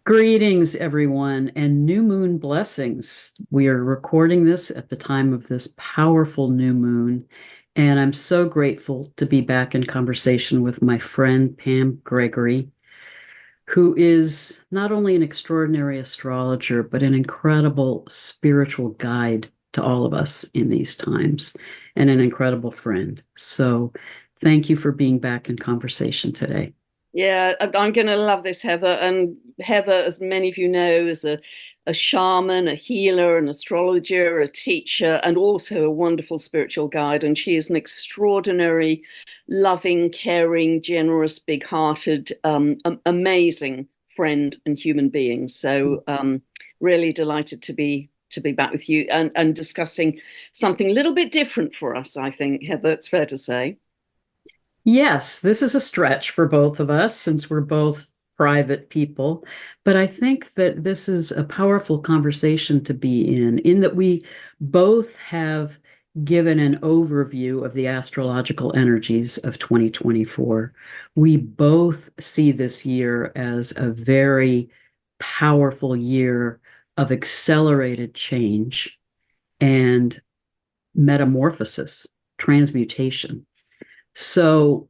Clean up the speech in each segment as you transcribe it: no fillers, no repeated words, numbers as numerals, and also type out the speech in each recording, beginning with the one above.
Greetings, everyone, and new moon blessings. We are recording this at the time of this powerful new moon, and I'm so grateful to be back in conversation with my friend Pam Gregory, who is not only an extraordinary astrologer, but an incredible spiritual guide to all of us in these times, and an incredible friend. So, thank you for being back in conversation today. Yeah, I'm going to love this, Heather. And Heather, as many of you know, is a shaman, a healer, an astrologer, a teacher, and also a wonderful spiritual guide. And she is an extraordinary, loving, caring, generous, big-hearted, amazing friend and human being. So really delighted to be back with you and discussing something a little bit different for us, I think, Heather, it's fair to say. Yes, this is a stretch for both of us since we're both private people. But I think that this is a powerful conversation to be in that we both have given an overview of the astrological energies of 2024. We both see this year as a very powerful year of accelerated change and metamorphosis, transmutation. So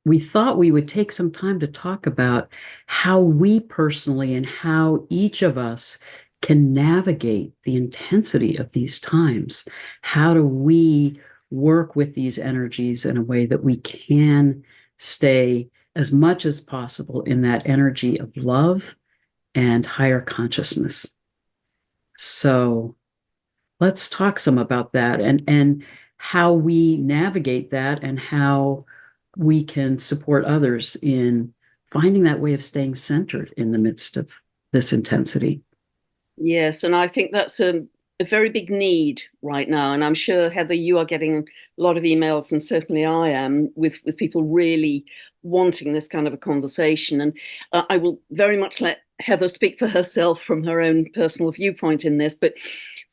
we thought we would take some time to talk about how we personally and how each of us can navigate the intensity of these times. How do we work with these energies in a way that we can stay as much as possible in that energy of love and higher consciousness? So let's talk some about that and how we navigate that and how we can support others in finding that way of staying centered in the midst of this intensity. Yes, and I think that's a very big need right now. And I'm sure, Heather, you are getting a lot of emails, and certainly I am, with people really wanting this kind of a conversation. And I will very much let Heather speak for herself from her own personal viewpoint in this. But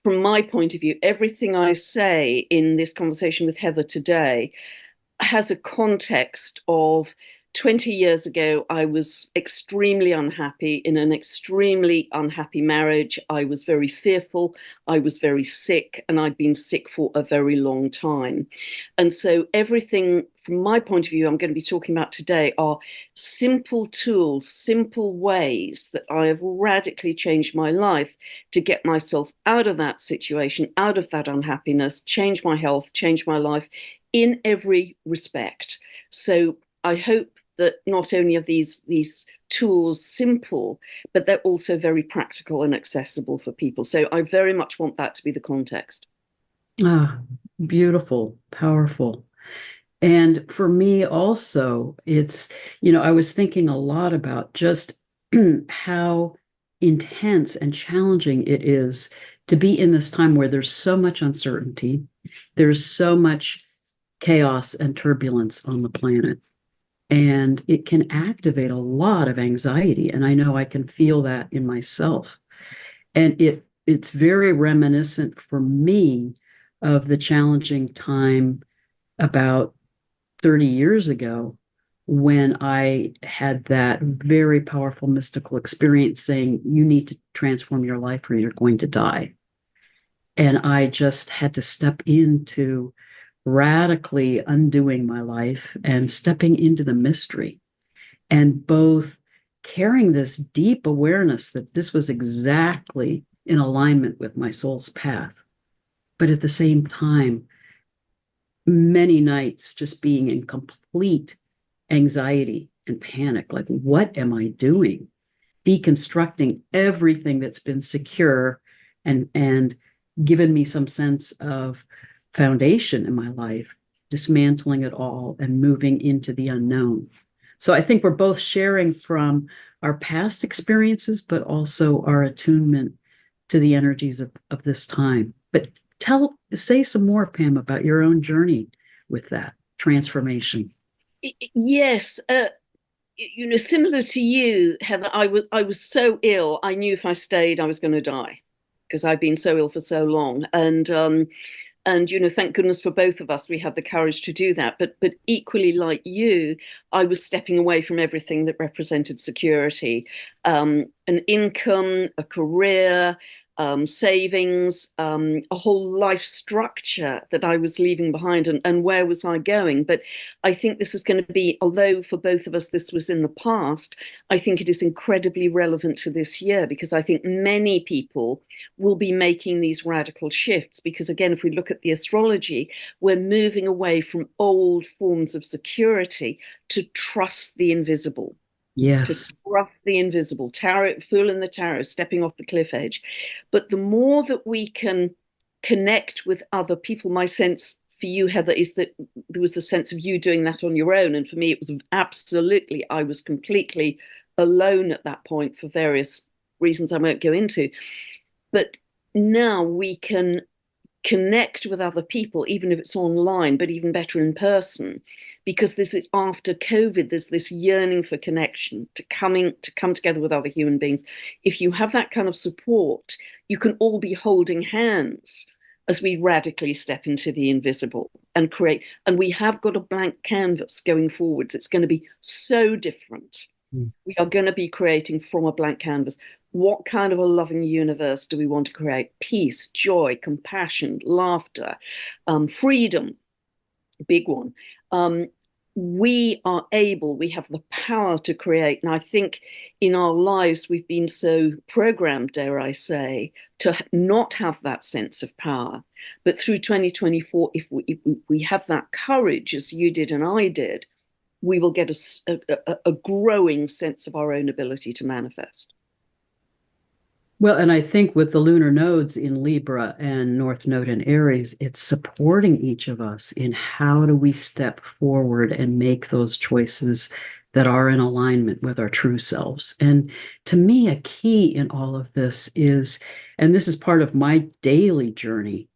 from my point of view, everything I say in this conversation with Heather today has a context of 20 years ago, I was extremely unhappy in an extremely unhappy marriage. I was very fearful. I was very sick, and I'd been sick for a very long time. And so, everything from my point of view, I'm going to be talking about today are simple tools, simple ways that I have radically changed my life to get myself out of that situation, out of that unhappiness, change my health, change my life in every respect. So, I hope that not only are these tools simple, but they're also very practical and accessible for people. So I very much want that to be the context. Ah, beautiful, powerful. And for me also, I was thinking a lot about just how intense and challenging it is to be in this time where there's so much uncertainty, there's so much chaos and turbulence on the planet. And it can activate a lot of anxiety. And I know I can feel that in myself. And it's very reminiscent for me of the challenging time about 30 years ago when I had that very powerful mystical experience saying, you need to transform your life or you're going to die. And I just had to step into radically undoing my life and stepping into the mystery and both carrying this deep awareness that this was exactly in alignment with my soul's path, but at the same time, many nights just being in complete anxiety and panic like, what am I doing? Deconstructing everything that's been secure and given me some sense of foundation in my life, dismantling it all and moving into the unknown. So I think we're both sharing from our past experiences, but also our attunement to the energies of this time. But say some more, Pam, about your own journey with that transformation. Yes, similar to you, Heather, I was so ill. I knew if I stayed, I was going to die because I'd been so ill for so long. And and thank goodness for both of us we had the courage to do that. But equally, like you, I was stepping away from everything that represented security, an income, a career, savings, a whole life structure that I was leaving behind, and where was I going? But I think this is going to be, although for both of us this was in the past, I think it is incredibly relevant to this year, because I think many people will be making these radical shifts. Because again, if we look at the astrology, we're moving away from old forms of security to trust the invisible, to Yes. trust the invisible. Tarot, fool in the tarot, stepping off the cliff edge. But the more that we can connect with other people, my sense for you, Heather, is that there was a sense of you doing that on your own. And for me, it was absolutely, I was completely alone at that point for various reasons I won't go into. But now we can connect with other people, even if it's online, but even better in person, because this is after COVID, there's this yearning for connection, to come together with other human beings. If you have that kind of support, you can all be holding hands as we radically step into the invisible and create. And we have got a blank canvas going forwards. It's going to be so different. Mm. We are going to be creating from a blank canvas. What kind of a loving universe do we want to create? Peace, joy, compassion, laughter, freedom, big one. We have the power to create. And I think in our lives, we've been so programmed, dare I say, to not have that sense of power. But through 2024, if we have that courage, as you did and I did, we will get a growing sense of our own ability to manifest. Well, and I think with the lunar nodes in Libra and North Node in Aries, it's supporting each of us in how do we step forward and make those choices that are in alignment with our true selves. And to me, a key in all of this is, and this is part of my daily journey,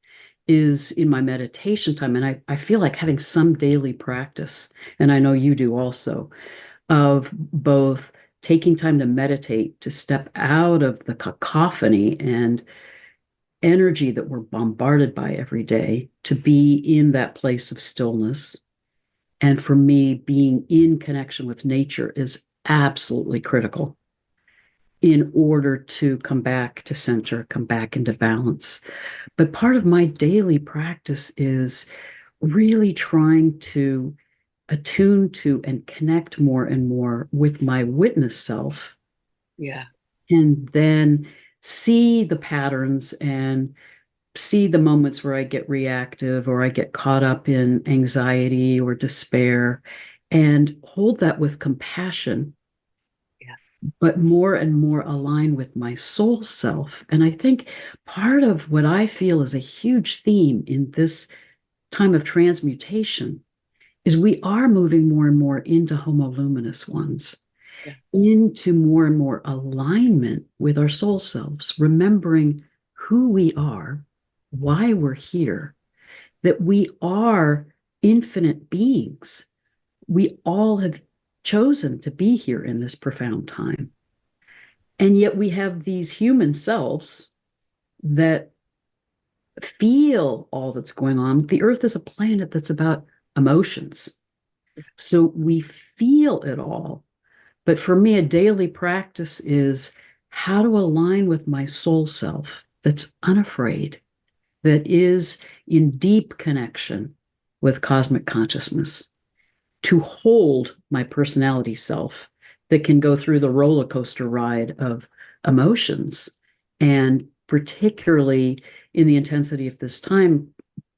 is in my meditation time. And I feel like having some daily practice, and I know you do also, of both taking time to meditate, to step out of the cacophony and energy that we're bombarded by every day, to be in that place of stillness. And for me, being in connection with nature is absolutely critical in order to come back to center, come back into balance. But part of my daily practice is really trying to attune to and connect more and more with my witness self, Yeah. and then see the patterns and see the moments where I get reactive or I get caught up in anxiety or despair, and hold that with compassion, Yeah. but more and more align with my soul self. And I think part of what I feel is a huge theme in this time of transmutation is we are moving more and more into homo luminous ones, Yeah. into more and more alignment with our soul selves, remembering who we are, why we're here, that we are infinite beings. We all have chosen to be here in this profound time. And yet we have these human selves that feel all that's going on. The earth is a planet that's about emotions. So we feel it all. But for me, a daily practice is how to align with my soul self that's unafraid, that is in deep connection with cosmic consciousness, to hold my personality self that can go through the roller coaster ride of emotions. And particularly in the intensity of this time,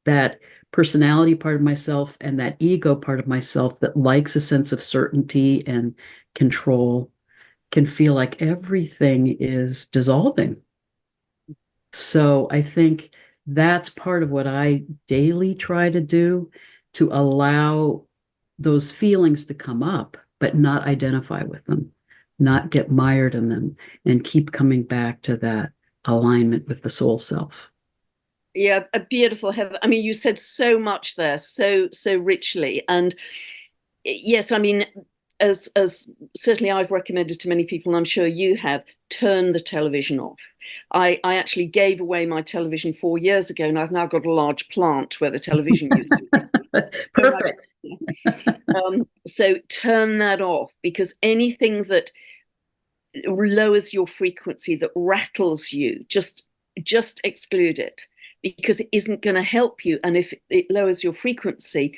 that personality part of myself and that ego part of myself that likes a sense of certainty and control can feel like everything is dissolving. So I think that's part of what I daily try to do, to allow those feelings to come up, but not identify with them, not get mired in them, and keep coming back to that alignment with the soul self. Yeah, a beautiful Heather. I mean, you said so much there, so richly. And yes, I mean, as certainly I've recommended to many people, and I'm sure you have, turn the television off. I actually gave away my television 4 years ago, and I've now got a large plant where the television used to be. So much. Perfect. So turn that off, because anything that lowers your frequency, that rattles you, just exclude it, because it isn't going to help you. And if it lowers your frequency,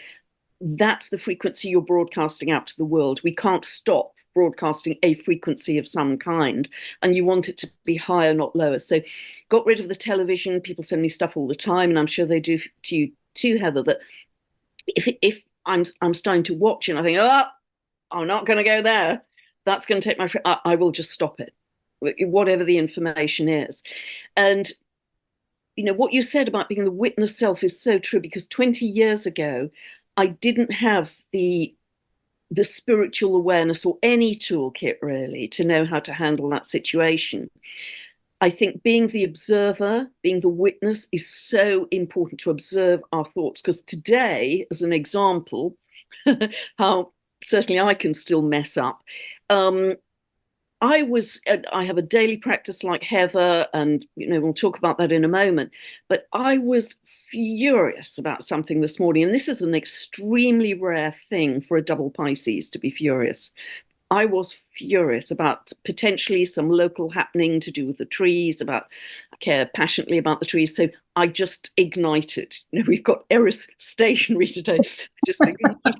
that's the frequency you're broadcasting out to the world. We can't stop broadcasting a frequency of some kind, and you want it to be higher, not lower. So got rid of the television. People send me stuff all the time, and I'm sure they do to you too, Heather, that if I'm starting to watch and I think, oh, I'm not going to go there, that's going to take I will just stop it, whatever the information is. And what you said about being the witness self is so true, because 20 years ago I didn't have the spiritual awareness or any toolkit really to know how to handle that situation. I think being the observer, being the witness, is so important, to observe our thoughts. Because today, as an example, how certainly I can still mess up. I have a daily practice like Heather, and we'll talk about that in a moment. But I was furious about something this morning, and this is an extremely rare thing for a double Pisces to be furious. I was furious about potentially some local happening to do with the trees. I care passionately about the trees, so I just ignited. We've got Eris stationary today. Just ignited.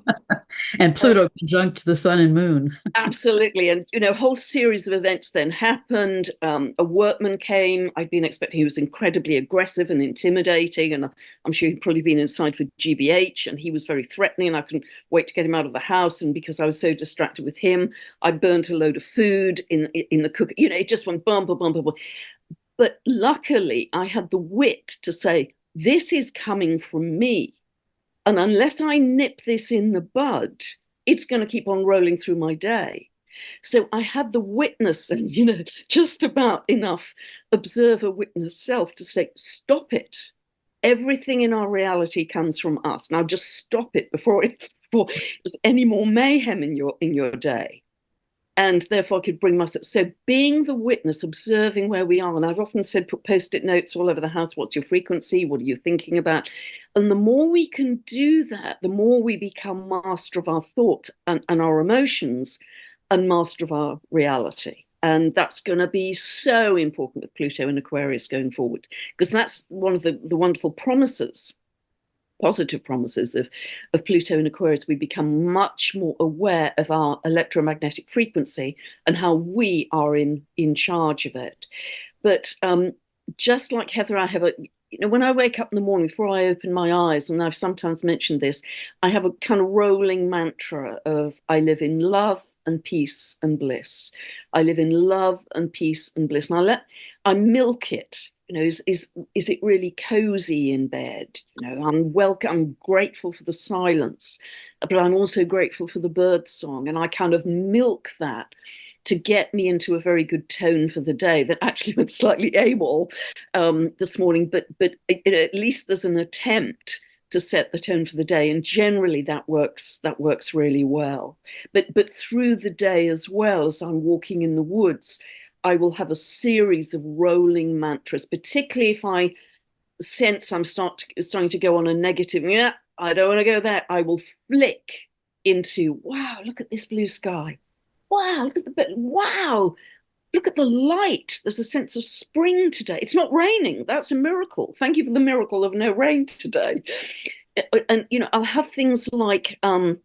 And Pluto conjunct the sun and moon. Absolutely. And, a whole series of events then happened. A workman came. I'd been expecting. He was incredibly aggressive and intimidating. And I'm sure he'd probably been inside for GBH. And he was very threatening. And I couldn't wait to get him out of the house. And because I was so distracted with him, I burnt a load of food in the cook. It just went bum, bum, bum, bum. But luckily, I had the wit to say, this is coming from me. And unless I nip this in the bud, it's going to keep on rolling through my day. So I had the witness and, just about enough observer witness self to say, stop it. Everything in our reality comes from us. Now just stop it before there's any more mayhem in your day. And therefore I could bring myself. So being the witness, observing where we are. And I've often said, put post-it notes all over the house. What's your frequency? What are you thinking about? And the more we can do that, the more we become master of our thoughts and our emotions, and master of our reality. And that's going to be so important with Pluto and Aquarius going forward, because that's one of the wonderful promises, positive promises of Pluto and Aquarius. We become much more aware of our electromagnetic frequency and how we are in charge of it. But just like Heather, I have when I wake up in the morning, before I open my eyes, and I've sometimes mentioned this, I have a kind of rolling mantra of, I live in love and peace and bliss. I live in love and peace and bliss. And I milk it. Is it really cozy in bed? I'm grateful for the silence, but I'm also grateful for the bird song. And I kind of milk that to get me into a very good tone for the day. That actually went slightly AWOL this morning, but at least there's an attempt to set the tone for the day, and generally that works really well. But through the day as well, as I'm walking in the woods, I will have a series of rolling mantras, particularly if I sense I'm starting to go on a negative, yeah, I don't want to go there. I will flick into, wow, look at this blue sky. Wow, look at the light. There's a sense of spring today. It's not raining. That's a miracle. Thank you for the miracle of no rain today. And I'll have things like I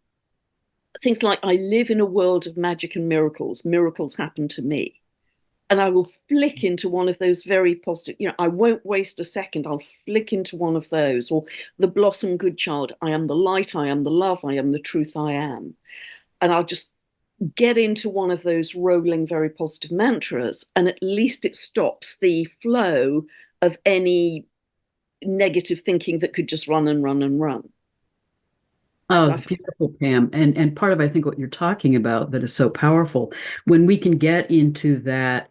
live in a world of magic and miracles. Miracles happen to me. And I will flick into one of those very positive, I won't waste a second. I'll flick into one of those. Or the blossom good child. I am the light. I am the love. I am the truth. I am. And I'll just get into one of those rolling, very positive mantras, and at least it stops the flow of any negative thinking that could just run and run and run. Oh, it's beautiful, Pam. And part of, I think, what you're talking about that is so powerful, when we can get into that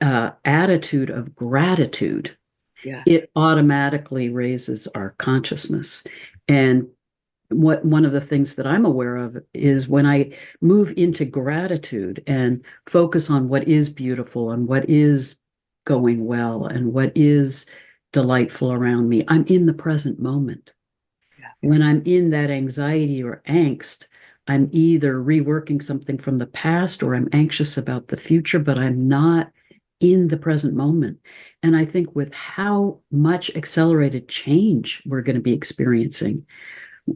attitude of gratitude, yeah, it automatically raises our consciousness. And what one of the things that I'm aware of is when I move into gratitude and focus on what is beautiful and what is going well and what is delightful around me, I'm in the present moment. Yeah. When I'm in that anxiety or angst, I'm either reworking something from the past or I'm anxious about the future, but I'm not in the present moment. And I think with how much accelerated change we're going to be experiencing,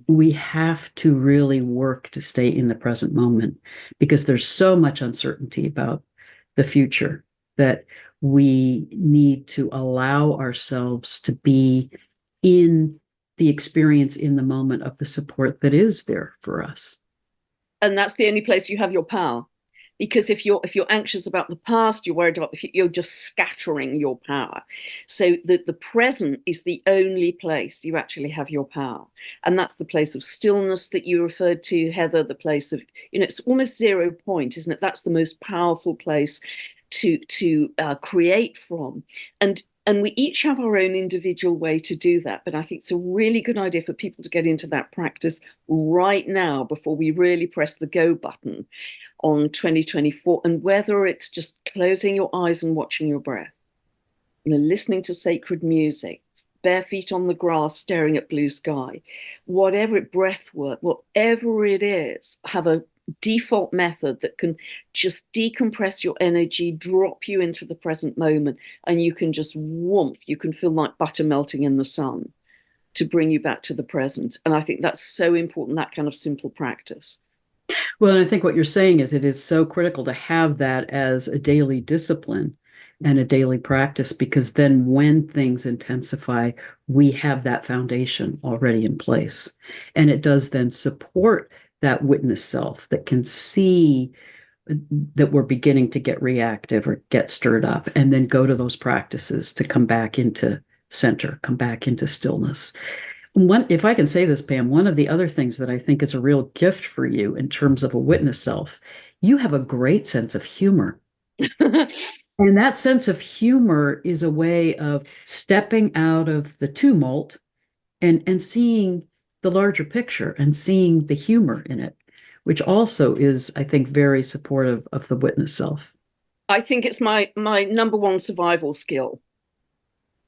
we have to really work to stay in the present moment because there's so much uncertainty about the future that we need to allow ourselves to be in the experience in the moment of the support that is there for us. And that's the only place you have your power. Because if you're anxious about the past, you're worried about the future, you're just scattering your power. So the present is the only place you actually have your power. And that's the place of stillness that you referred to, Heather, the place of, it's almost 0 point, isn't it? That's the most powerful place to create from. And we each have our own individual way to do that. But I think it's a really good idea for people to get into that practice right now before we really press the go button on 2024. And whether it's just closing your eyes and watching your breath, listening to sacred music, bare feet on the grass, staring at blue sky, whatever it, breath work, whatever it is, have a default method that can just decompress your energy, drop you into the present moment, and you can just warmth, you can feel like butter melting in the sun to bring you back to the present. And I think that's so important, that kind of simple practice. Well, and I think what you're saying is it is so critical to have that as a daily discipline and a daily practice, because then when things intensify, we have that foundation already in place. And it does then support that witness self that can see that we're beginning to get reactive or get stirred up, and then go to those practices to come back into center, come back into stillness. One, if I can say this, Pam, one of the other things that I think is a real gift for you in terms of a witness self, you have a great sense of humor. And that sense of humor is a way of stepping out of the tumult and seeing the larger picture and seeing the humor in it, which also is, I think, very supportive of the witness self. I think it's my number one survival skill.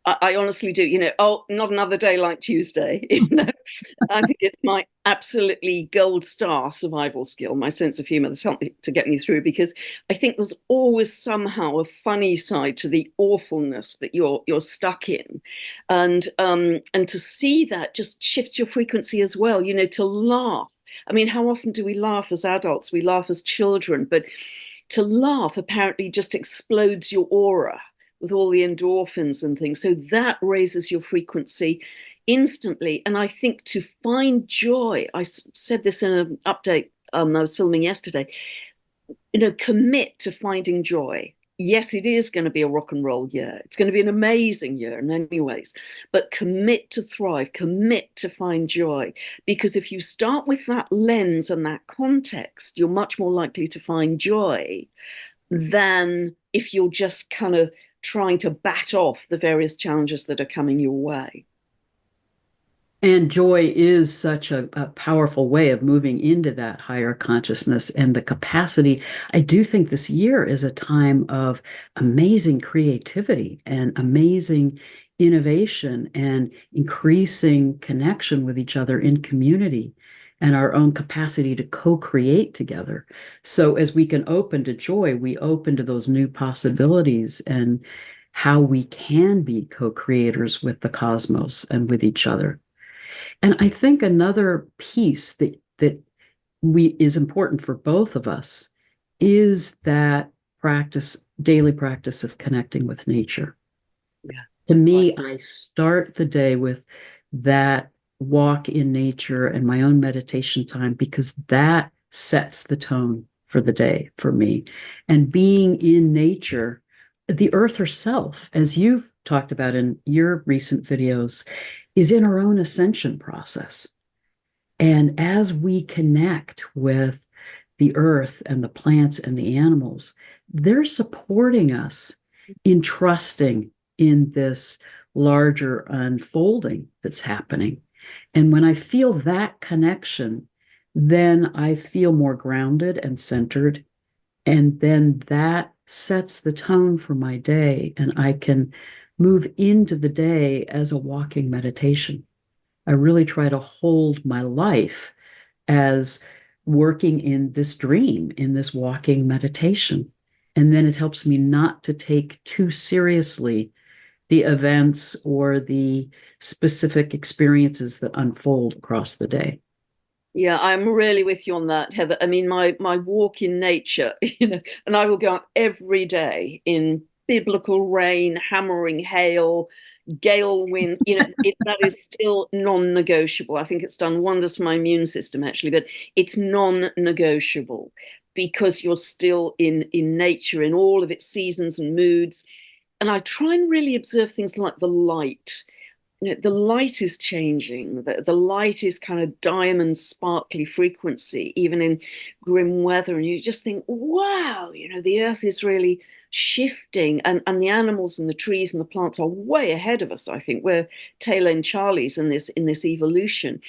I honestly do. Oh, not another day like Tuesday. I think it's my absolutely gold star survival skill, my sense of humor that's helped me to get me through, because I think there's always somehow a funny side to the awfulness that you're stuck in. And to see that just shifts your frequency as well, to laugh. I mean, how often do we laugh as adults? We laugh as children, but to laugh apparently just explodes your aura with all the endorphins and things. So that raises your frequency instantly. And I think to find joy, I said this in an update I was filming yesterday, commit to finding joy. Yes, it is going to be a rock and roll year. It's going to be an amazing year in many ways, but commit to thrive, commit to find joy. Because if you start with that lens and that context, you're much more likely to find joy than if you're just kind of trying to bat off the various challenges that are coming your way. And joy is such a powerful way of moving into that higher consciousness and the capacity. I do think this year is a time of amazing creativity and amazing innovation and increasing connection with each other in community and our own capacity to co-create together. So as we can open to joy, we open to those new possibilities and how we can be co-creators with the cosmos and with each other. And I think another piece that we is important for both of us is that daily practice of connecting with nature. Yeah. To me, I start the day with that walk in nature and my own meditation time, because that sets the tone for the day for me. And being in nature, the earth herself, as you've talked about in your recent videos, is in our own ascension process. And as we connect with the earth and the plants and the animals, they're supporting us in trusting in this larger unfolding that's happening. And when I feel that connection, then I feel more grounded and centered. And then that sets the tone for my day. And I can move into the day as a walking meditation. I really try to hold my life as working in this dream, in this walking meditation. And then it helps me not to take too seriously the events or the specific experiences that unfold across the day. Yeah, I'm really with you on that, Heather. I mean, my walk in nature, and I will go out every day in biblical rain, hammering hail, gale wind. That is still non-negotiable. I think it's done wonders for my immune system, actually, but it's non-negotiable because you're still in nature in all of its seasons and moods. And I try and really observe things like the light. The light is changing. The light is kind of diamond sparkly frequency, even in grim weather. And you just think, wow, the earth is really shifting. And the animals and the trees and the plants are way ahead of us. I think we're tail end Charlies in this evolution.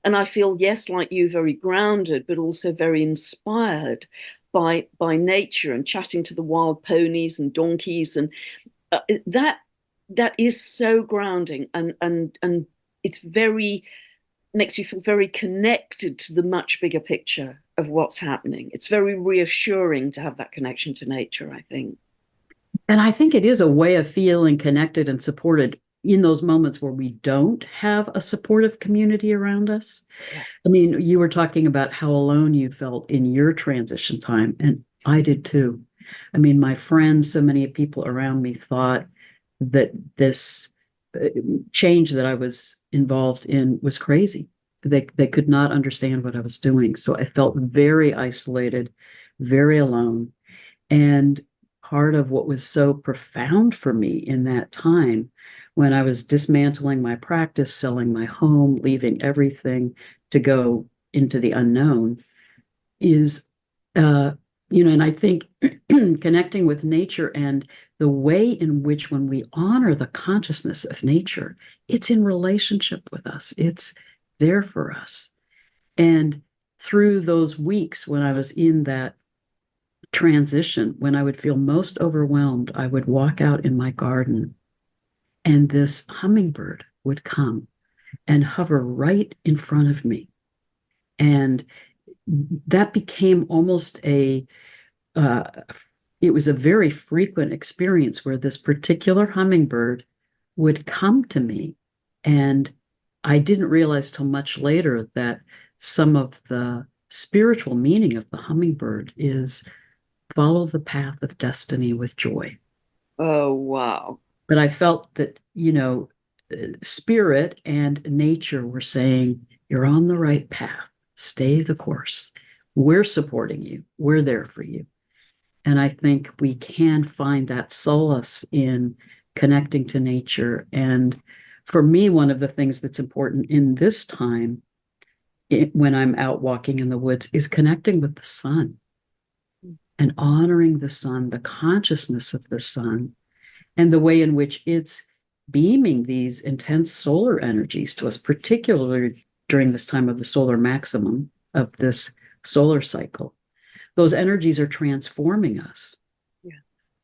And I feel, yes, like you, very grounded, but also very inspired by nature and chatting to the wild ponies and donkeys and that is so grounding and it's very makes you feel very connected to the much bigger picture of what's happening. It's very reassuring to have that connection to nature, I think. And I think it is a way of feeling connected and supported in those moments where we don't have a supportive community around us. Yeah. I mean, you were talking about how alone you felt in your transition time, and I did too. I mean, my friends, so many people around me thought that this change that I was involved in was crazy. They could not understand what I was doing. So I felt very isolated, very alone. And part of what was so profound for me in that time, when I was dismantling my practice, selling my home, leaving everything to go into the unknown, is, and I think connecting with nature and the way in which, when we honor the consciousness of nature, it's in relationship with us, it's there for us. And through those weeks when I was in that transition, when I would feel most overwhelmed, I would walk out in my garden and this hummingbird would come and hover right in front of me. And that became almost uh, it was a very frequent experience where this particular hummingbird would come to me. And I didn't realize till much later that some of the spiritual meaning of the hummingbird is follow the path of destiny with joy. Oh, wow. But I felt that, spirit and nature were saying, you're on the right path, stay the course. We're supporting you, we're there for you. And I think we can find that solace in connecting to nature. And for me, one of the things that's important in this time, when I'm out walking in the woods, is connecting with the sun and honoring the sun, the consciousness of the sun, and the way in which it's beaming these intense solar energies to us, particularly during this time of the solar maximum of this solar cycle. Those energies are transforming us. Yeah.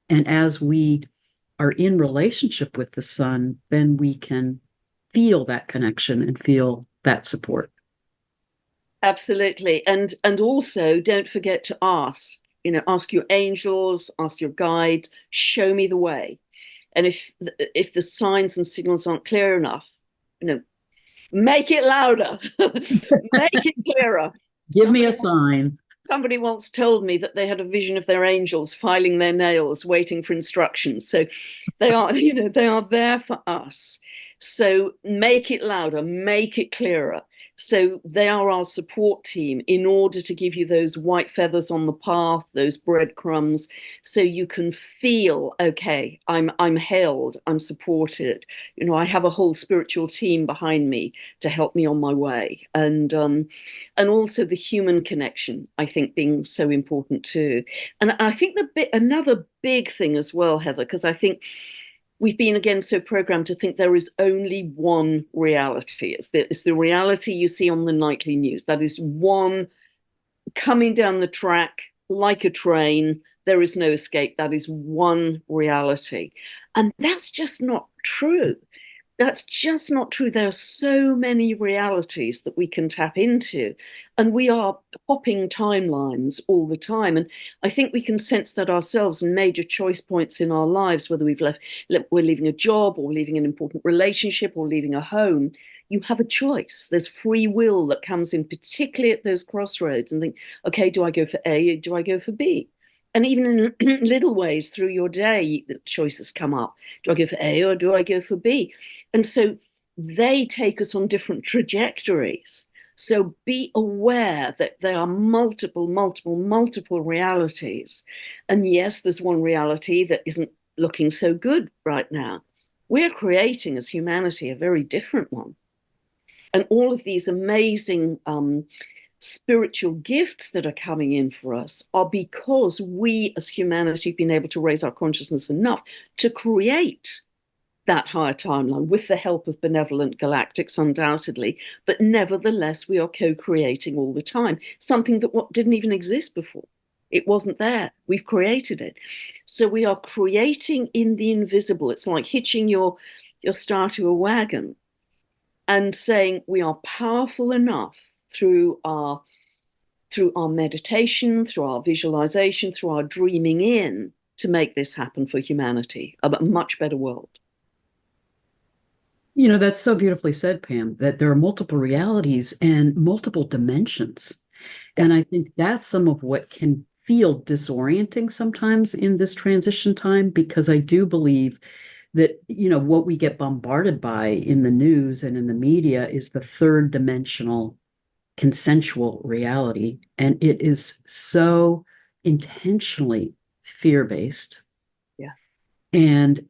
And as we are in relationship with the sun, then we can feel that connection and feel that support. Absolutely. And also don't forget to ask your angels, ask your guides, show me the way. And if the signs and signals aren't clear enough, you know, make it louder, make it clearer. Give me Somebody a sign. somebody once told me that they had a vision of their angels filing their nails, waiting for instructions. So they are, they are there for us. So make it louder, make it clearer. So they are our support team in order to give you those white feathers on the path, those breadcrumbs, so you can feel, okay, I'm held, I'm supported. I have a whole spiritual team behind me to help me on my way. And also the human connection, I think, being so important too. And I think another big thing as well, Heather, because I think we've been again so programmed to think there is only one reality. It's the reality you see on the nightly news. That is one coming down the track like a train. There is no escape. That is one reality. And that's just not true. That's just not true. There are so many realities that we can tap into, and we are hopping timelines all the time. And I think we can sense that ourselves in major choice points in our lives, whether we're leaving a job or leaving an important relationship or leaving a home. You have a choice. There's free will that comes in, particularly at those crossroads, and think, okay, do I go for A or do I go for B? And even in little ways through your day, the choices come up. Do I go for A or do I go for B? And so they take us on different trajectories. So be aware that there are multiple realities. And yes, there's one reality that isn't looking so good right now. We're creating as humanity a very different one. And all of these amazing spiritual gifts that are coming in for us are because we as humanity have been able to raise our consciousness enough to create that higher timeline with the help of benevolent galactics, undoubtedly. But nevertheless, we are co-creating all the time, something that didn't even exist before. It wasn't there. We've created it. So we are creating in the invisible. It's like hitching your star to a wagon and saying we are powerful enough through our meditation, through our visualization, through our dreaming in, to make this happen for humanity, a much better world. You know, that's so beautifully said, Pam, that there are multiple realities and multiple dimensions. And I think that's some of what can feel disorienting sometimes in this transition time, because I do believe that, you know, what we get bombarded by in the news and in the media is the third dimensional consensual reality. And it is so intentionally fear-based. Yeah. And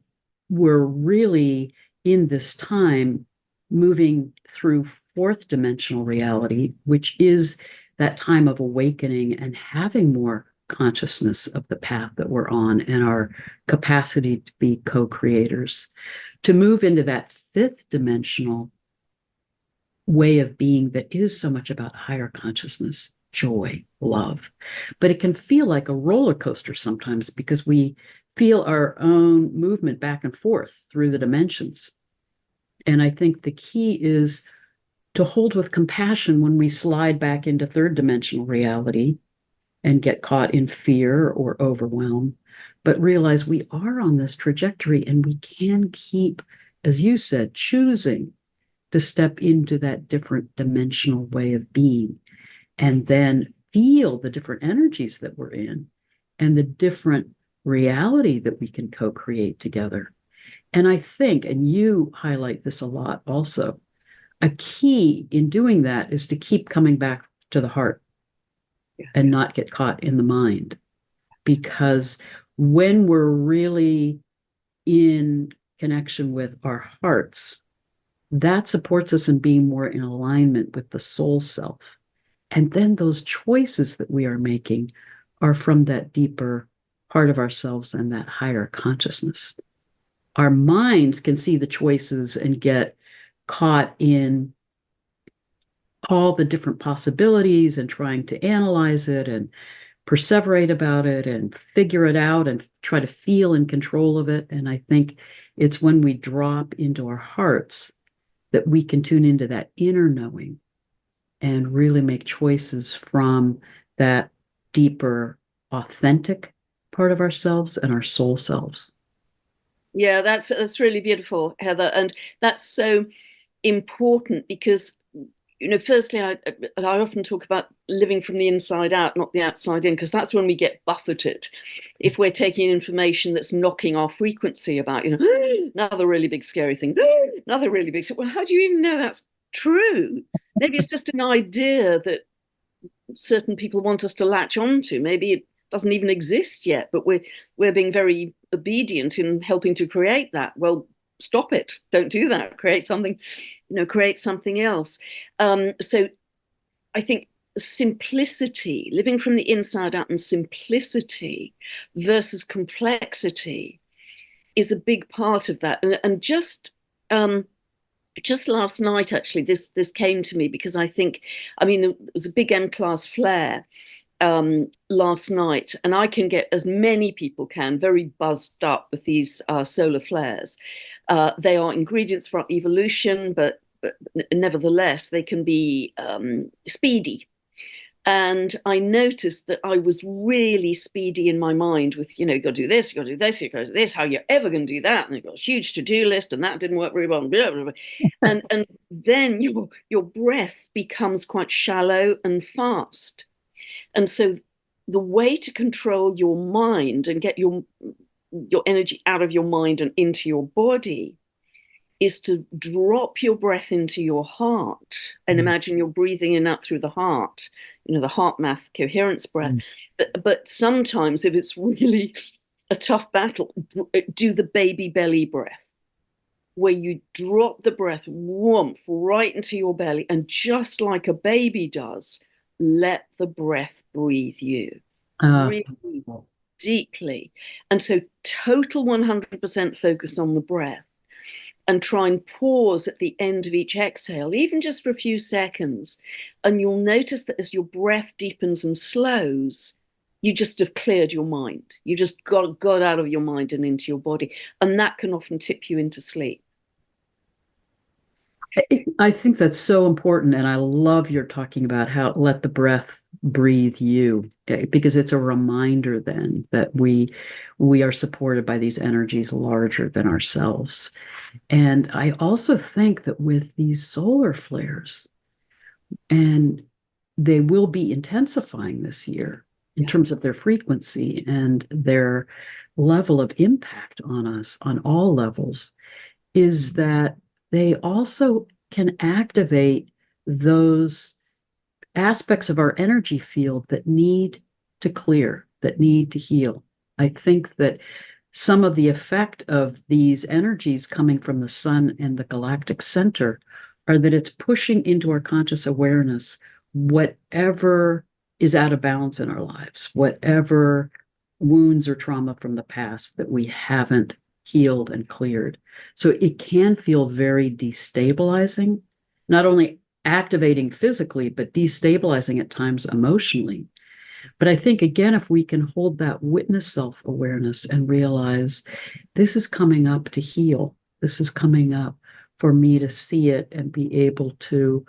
we're really in this time moving through fourth dimensional reality, which is that time of awakening and having more consciousness of the path that we're on and our capacity to be co-creators, to move into that fifth dimensional way of being that is so much about higher consciousness, joy, love. But it can feel like a roller coaster sometimes because we feel our own movement back and forth through the dimensions. And I think the key is to hold with compassion when we slide back into third dimensional reality and get caught in fear or overwhelm, but realize we are on this trajectory and we can keep, as you said, choosing to step into that different dimensional way of being, and then feel the different energies that we're in and the different reality that we can co-create together. And I think, and you highlight this a lot also, a key in doing that is to keep coming back to the heart and not get caught in the mind. Because when we're really in connection with our hearts, that supports us in being more in alignment with the soul self. And then those choices that we are making are from that deeper part of ourselves and that higher consciousness. Our minds can see the choices and get caught in all the different possibilities and trying to analyze it and perseverate about it and figure it out and try to feel in control of it. And I think it's when we drop into our hearts that we can tune into that inner knowing and really make choices from that deeper, authentic part of ourselves and our soul selves. Yeah, that's really beautiful, Heather, and that's so important because, you know, firstly, I often talk about living from the inside out, not the outside in, because that's when we get buffeted. If we're taking information that's knocking our frequency about, you know, another really big scary thing, another really big. Well, how do you even know that's true? Maybe it's just an idea that certain people want us to latch onto. Maybe it doesn't even exist yet, but we're being very obedient in helping to create that. Well, stop it. Don't do that. Create something, you know, create something else. So I think simplicity, living from the inside out, and simplicity versus complexity is a big part of that. And just last night, actually, this came to me because I think, I mean, there was a big M class flare last night, and I can get, as many people can, very buzzed up with these solar flares. They are ingredients for evolution, but nevertheless, they can be speedy. And I noticed that I was really speedy in my mind with, you got to do this, you got to do this, you got to do this, how you're ever going to do that. And you've got a huge to-do list, and that didn't work very well. Blah, blah, blah. And then your breath becomes quite shallow and fast. And so the way to control your mind and get your energy out of your mind and into your body is to drop your breath into your heart and imagine you're breathing in out through the heart, the heart math coherence breath. But sometimes, if it's really a tough battle, do the baby belly breath, where you drop the breath whoomp, right into your belly, and just like a baby does, let the breath breathe you really deeply. And so total 100% focus on the breath, and try and pause at the end of each exhale, even just for a few seconds. And you'll notice that as your breath deepens and slows, you just have cleared your mind. You just got out of your mind and into your body. And that can often tip you into sleep. I think that's so important. And I love your talking about how let the breath breathe you, because it's a reminder then that we are supported by these energies larger than ourselves. And I also think that with these solar flares, and they will be intensifying this year in terms of their frequency and their level of impact on us on all levels, is that they also can activate those aspects of our energy field that need to clear, that need to heal. I think that some of the effect of these energies coming from the sun and the galactic center are that it's pushing into our conscious awareness whatever is out of balance in our lives, whatever wounds or trauma from the past that we haven't healed and cleared. So it can feel very destabilizing, not only activating physically, but destabilizing at times emotionally. But I think, again, if we can hold that witness self-awareness and realize this is coming up to heal, this is coming up for me to see it and be able to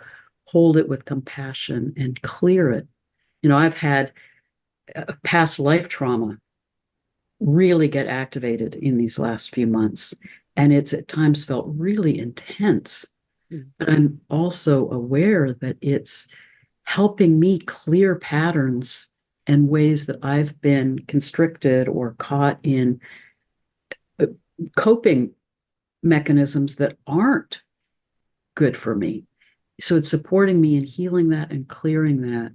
hold it with compassion and clear it. I've had past life trauma really get activated in these last few months, and it's at times felt really intense. But I'm also aware that it's helping me clear patterns and ways that I've been constricted or caught in coping mechanisms that aren't good for me. So it's supporting me in healing that and clearing that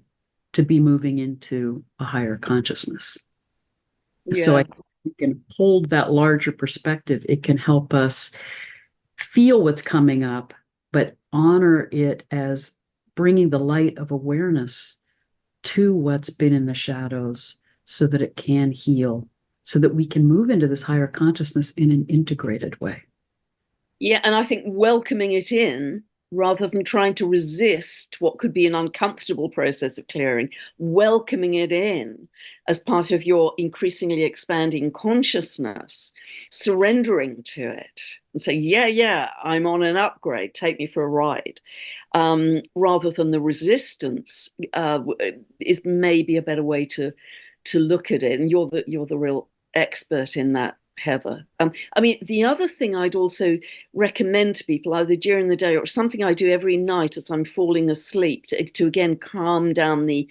to be moving into a higher consciousness. So I think we can hold that larger perspective. It can help us feel what's coming up, but honor it as bringing the light of awareness to what's been in the shadows so that it can heal, so that we can move into this higher consciousness in an integrated way. Yeah, and I think welcoming it in rather than trying to resist what could be an uncomfortable process of clearing, welcoming it in as part of your increasingly expanding consciousness, surrendering to it and say, yeah, I'm on an upgrade, take me for a ride. Rather than the resistance is maybe a better way to look at it. And you're the real expert in that, Heather. I mean, the other thing I'd also recommend to people, either during the day or something I do every night as I'm falling asleep, to again calm down the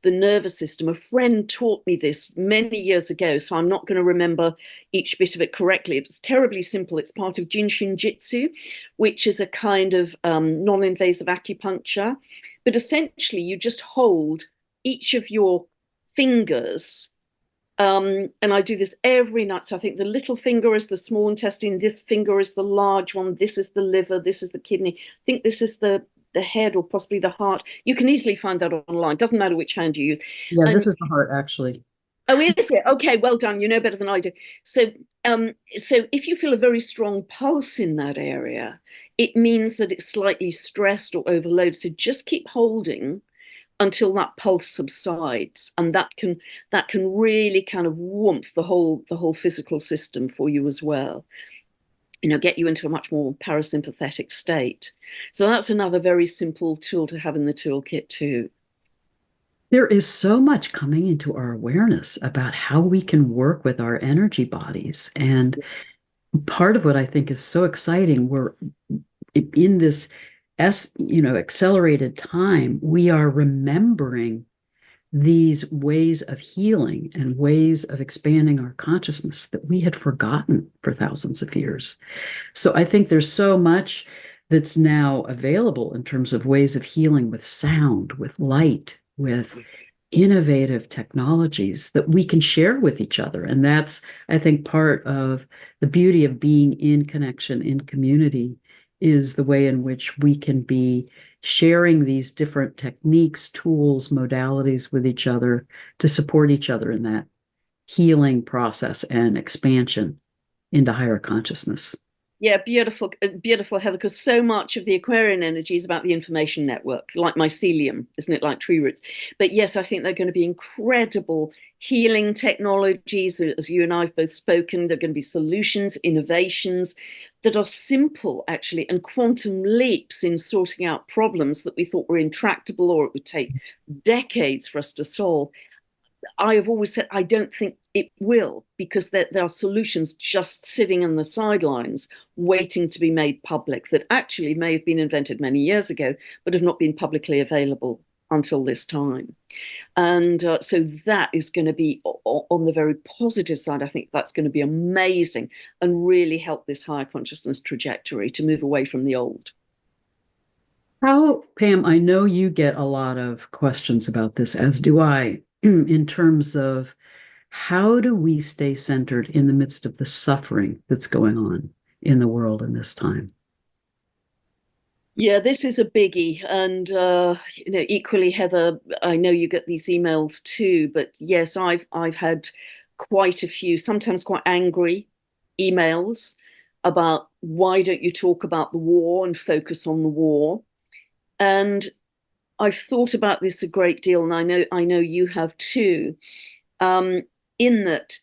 nervous system. A friend taught me this many years ago, so I'm not going to remember each bit of it correctly. It's terribly simple. It's part of Jinshin Jitsu, which is a kind of non-invasive acupuncture. But essentially, you just hold each of your fingers. And I do this every night. So I think the little finger is the small intestine, this finger is the large one, this is the liver, this is the kidney. I think this is the head or possibly the heart. You can easily find that online. Doesn't matter which hand you use. Yeah, And this is the heart, actually. Oh, is it? Okay, well done. You know better than I do. So, so if you feel a very strong pulse in that area, it means that it's slightly stressed or overloaded. So just keep holding until that pulse subsides, and that can really kind of warmth the whole physical system for you as well. Get you into a much more parasympathetic state. So that's another very simple tool to have in the toolkit too. There is so much coming into our awareness about how we can work with our energy bodies. And part of what I think is so exciting, we're in this accelerated time, we are remembering these ways of healing and ways of expanding our consciousness that we had forgotten for thousands of years. So I think there's so much that's now available in terms of ways of healing with sound, with light, with innovative technologies that we can share with each other. And that's, I think, part of the beauty of being in connection, in community, is the way in which we can be sharing these different techniques, tools, modalities with each other to support each other in that healing process and expansion into higher consciousness. Yeah, beautiful, beautiful, Heather, because so much of the Aquarian energy is about the information network, like mycelium, isn't it? Like tree roots. But yes, I think they're going to be incredible healing technologies. As you and I have both spoken, they're going to be solutions, innovations that are simple, actually, and quantum leaps in sorting out problems that we thought were intractable or it would take decades for us to solve. I have always said I don't think it will, because there are solutions just sitting on the sidelines waiting to be made public that actually may have been invented many years ago but have not been publicly available until this time. And so that is going to be on the very positive side. I think that's going to be amazing and really help this higher consciousness trajectory to move away from the old. How, Pam, I know you get a lot of questions about this, as do I, in terms of how do we stay centered in the midst of the suffering that's going on in the world in this time? Yeah, this is a biggie. And equally, Heather, I know you get these emails too, but yes, I've had quite a few, sometimes quite angry emails about why don't you talk about the war and focus on the war? And I've thought about this a great deal, and I know you have too. Um, in that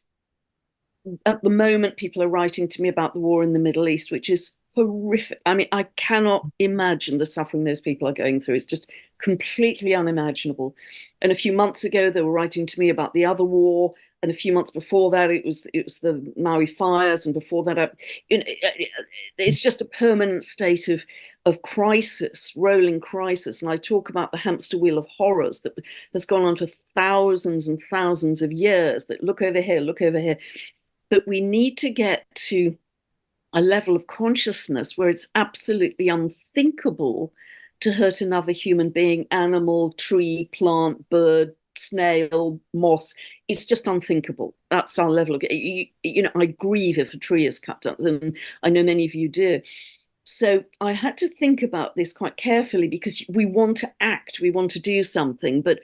at the moment people are writing to me about the war in the Middle East, which is horrific. I mean, I cannot imagine the suffering those people are going through. It's just completely unimaginable. And a few months ago, they were writing to me about the other war, and a few months before that, it was the Maui fires, and before that, it's just a permanent state of crisis, rolling crisis. And I talk about the hamster wheel of horrors that has gone on for thousands and thousands of years. That look over here, look over here. But we need to get to a level of consciousness where it's absolutely unthinkable to hurt another human being, animal, tree, plant, bird, snail, moss. It's just unthinkable. That's our level of, I grieve if a tree is cut up, and I know many of you do. So I had to think about this quite carefully, because we want to act, we want to do something, but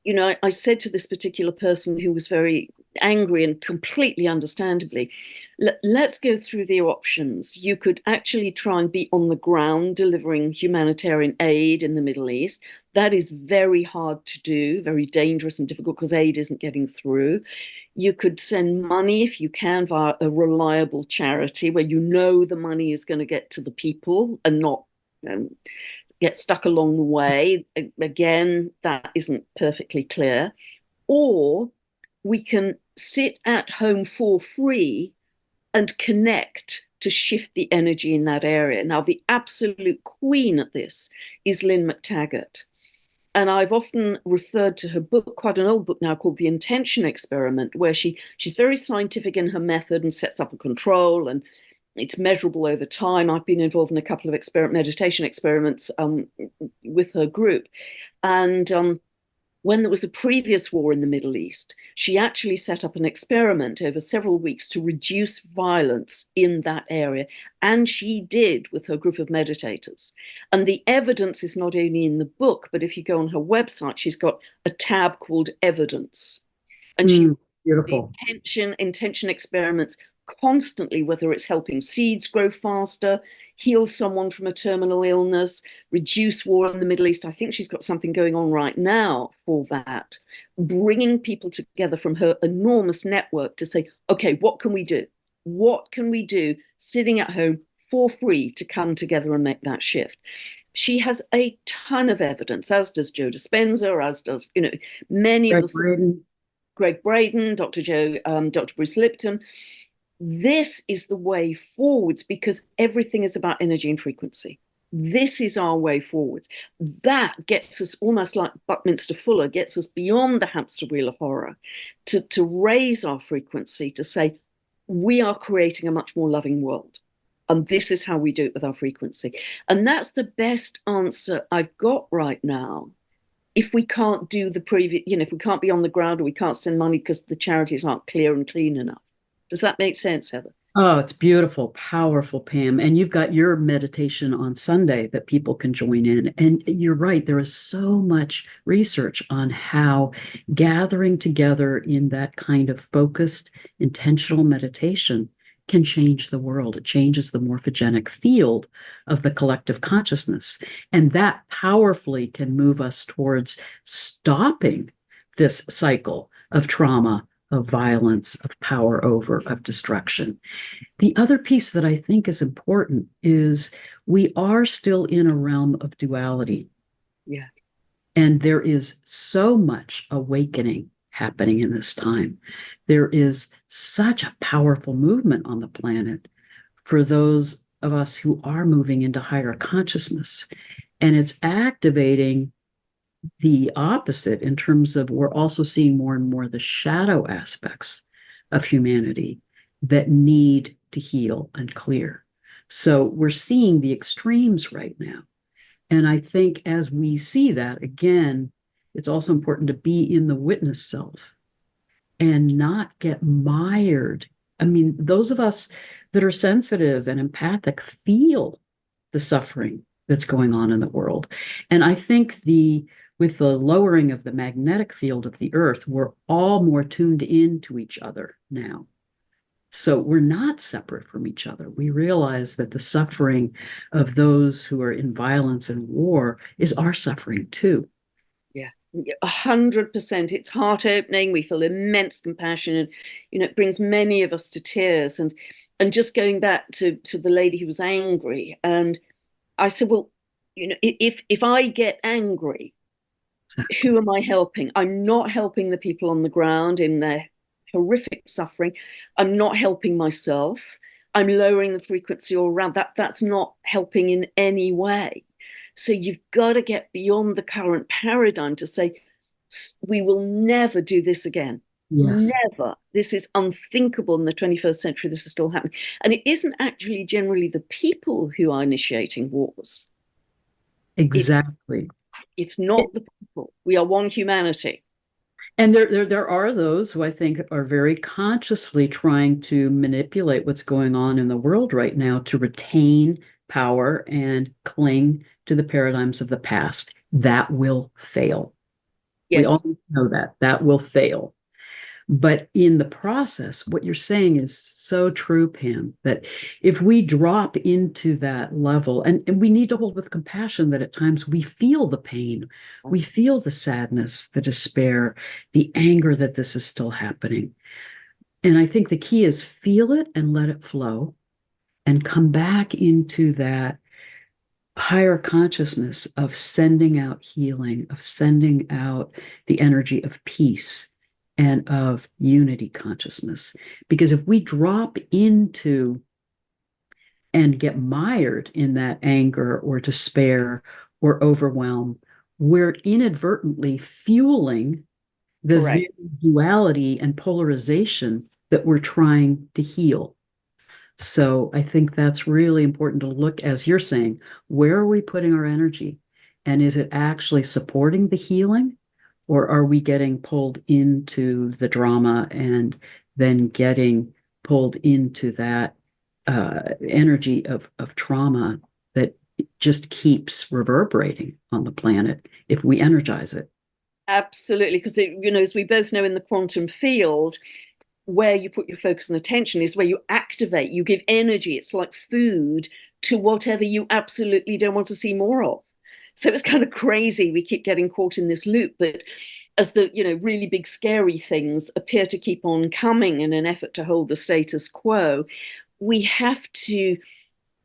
I said to this particular person who was very angry, and completely understandably, let's go through the options. You could actually try and be on the ground delivering humanitarian aid in the Middle East. That is very hard to do, very dangerous and difficult, because aid isn't getting through. You could send money, if you can, via a reliable charity where you know the money is going to get to the people and not get stuck along the way. Again, that isn't perfectly clear. Or we can sit at home for free and connect to shift the energy in that area. Now, the absolute queen at this is Lynn McTaggart. And I've often referred to her book, quite an old book now, called The Intention Experiment, where she's very scientific in her method and sets up a control, and it's measurable over time. I've been involved in a couple of meditation experiments with her group. And when there was a previous war in the Middle East, she actually set up an experiment over several weeks to reduce violence in that area. And she did, with her group of meditators. And the evidence is not only in the book, but if you go on her website, she's got a tab called Evidence. And she Mm, the beautiful. intention experiments constantly, whether it's helping seeds grow faster, heal someone from a terminal illness, reduce war in the Middle East. I think she's got something going on right now for that, bringing people together from her enormous network to say, okay, what can we do? What can we do sitting at home for free to come together and make that shift? She has a ton of evidence, as does Joe Dispenza, as does, many of Greg the Braden. Greg Braden, Dr. Bruce Lipton. This is the way forwards because everything is about energy and frequency. This is our way forwards. That gets us almost like Buckminster Fuller, gets us beyond the hamster wheel of horror to raise our frequency, to say, we are creating a much more loving world. And this is how we do it with our frequency. And that's the best answer I've got right now. If we can't do the previous, if we can't be on the ground or we can't send money because the charities aren't clear and clean enough. Does that make sense, Heather? Oh, it's beautiful, powerful, Pam. And you've got your meditation on Sunday that people can join in. And you're right, there is so much research on how gathering together in that kind of focused, intentional meditation can change the world. It changes the morphogenic field of the collective consciousness. And that powerfully can move us towards stopping this cycle of trauma, of violence, of power over, of destruction. The other piece that I think is important is we are still in a realm of duality. Yeah. And there is so much awakening happening in this time. There is such a powerful movement on the planet for those of us who are moving into higher consciousness. And it's activating the opposite in terms of we're also seeing more and more the shadow aspects of humanity that need to heal and clear. So we're seeing the extremes right now. And I think as we see that, again, it's also important to be in the witness self and not get mired. I mean, those of us that are sensitive and empathic feel the suffering that's going on in the world. And I think with the lowering of the magnetic field of the earth, we're all more tuned into each other now. So we're not separate from each other. We realize that the suffering of those who are in violence and war is our suffering too. Yeah. 100%. It's heart opening. We feel immense compassion, and it brings many of us to tears. And just going back to the lady who was angry, and I said, well, if I get angry, who am I helping? I'm not helping the people on the ground in their horrific suffering. I'm not helping myself. I'm lowering the frequency all around. That's not helping in any way. So you've got to get beyond the current paradigm to say, we will never do this again. Yes, Never. This is unthinkable in the 21st century. This is still happening. And it isn't actually generally the people who are initiating wars. It's exactly. it's not the people. We are one humanity. And there are those who I think are very consciously trying to manipulate what's going on in the world right now to retain power and cling to the paradigms of the past. That will fail. We Yes, all know that. That will fail. But in the process, what you're saying is so true, Pam, that if we drop into that level, and we need to hold with compassion that at times we feel the pain, we feel the sadness, the despair, the anger that this is still happening. And I think the key is feel it and let it flow and come back into that higher consciousness of sending out healing, of sending out the energy of peace and of unity consciousness. Because if we drop into and get mired in that anger or despair or overwhelm, we're inadvertently fueling the correct. very duality and polarization that we're trying to heal. So I think that's really important to look, as you're saying, where are we putting our energy? And is it actually supporting the healing? Or are we getting pulled into the drama and then getting pulled into that energy of trauma that just keeps reverberating on the planet if we energize it? Absolutely, because as we both know in the quantum field, where you put your focus and attention is where you activate, you give energy. It's like food to whatever you absolutely don't want to see more of. So it's kind of crazy. We keep getting caught in this loop, but as the really big scary things appear to keep on coming in an effort to hold the status quo, we have to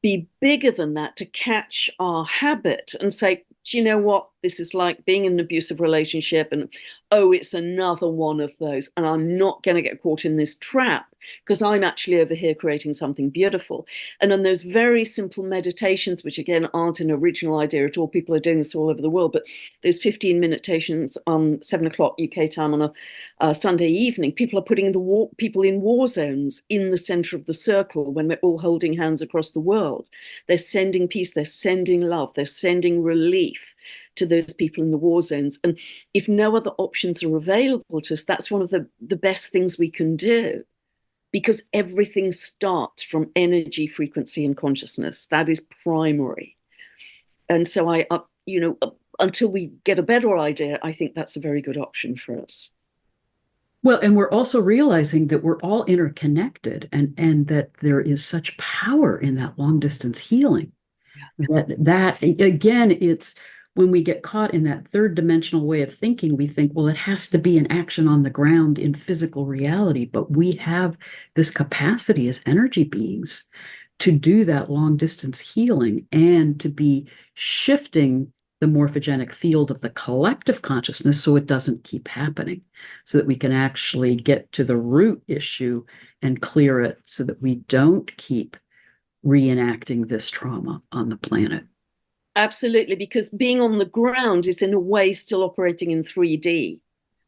be bigger than that to catch our habit and say, do you know what? This is like being in an abusive relationship, and oh, it's another one of those. And I'm not going to get caught in this trap because I'm actually over here creating something beautiful. And on those very simple meditations, which again aren't an original idea at all, people are doing this all over the world, but those 15 meditations on 7 o'clock UK time on a Sunday evening, people are putting people in war zones in the center of the circle when we're all holding hands across the world. They're sending peace, they're sending love, they're sending relief to those people in the war zones. And if no other options are available to us, that's one of the best things we can do, because everything starts from energy, frequency, and consciousness. That is primary. And so until we get a better idea, I think that's a very good option for us. Well, and we're also realizing that we're all interconnected, and that there is such power in that long distance healing. That again, it's when we get caught in that third dimensional way of thinking, we think, well, it has to be an action on the ground in physical reality. But we have this capacity as energy beings to do that long distance healing and to be shifting the morphogenic field of the collective consciousness so it doesn't keep happening, so that we can actually get to the root issue and clear it so that we don't keep reenacting this trauma on the planet. Absolutely, because being on the ground is in a way still operating in 3D.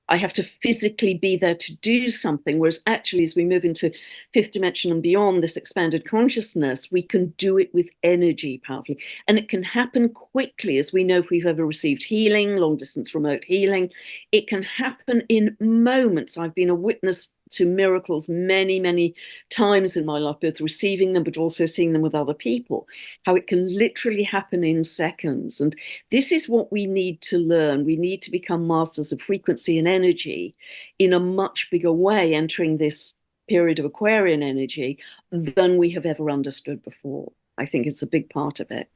I have to physically be there to do something. Whereas actually, as we move into fifth dimension and beyond this expanded consciousness, we can do it with energy powerfully. And it can happen quickly, as we know if we've ever received healing, long distance remote healing. It can happen in moments. I've been a witness to miracles many, many times in my life, both receiving them, but also seeing them with other people, how it can literally happen in seconds. And this is what we need to learn. We need to become masters of frequency and energy in a much bigger way, entering this period of Aquarian energy than we have ever understood before. I think it's a big part of it.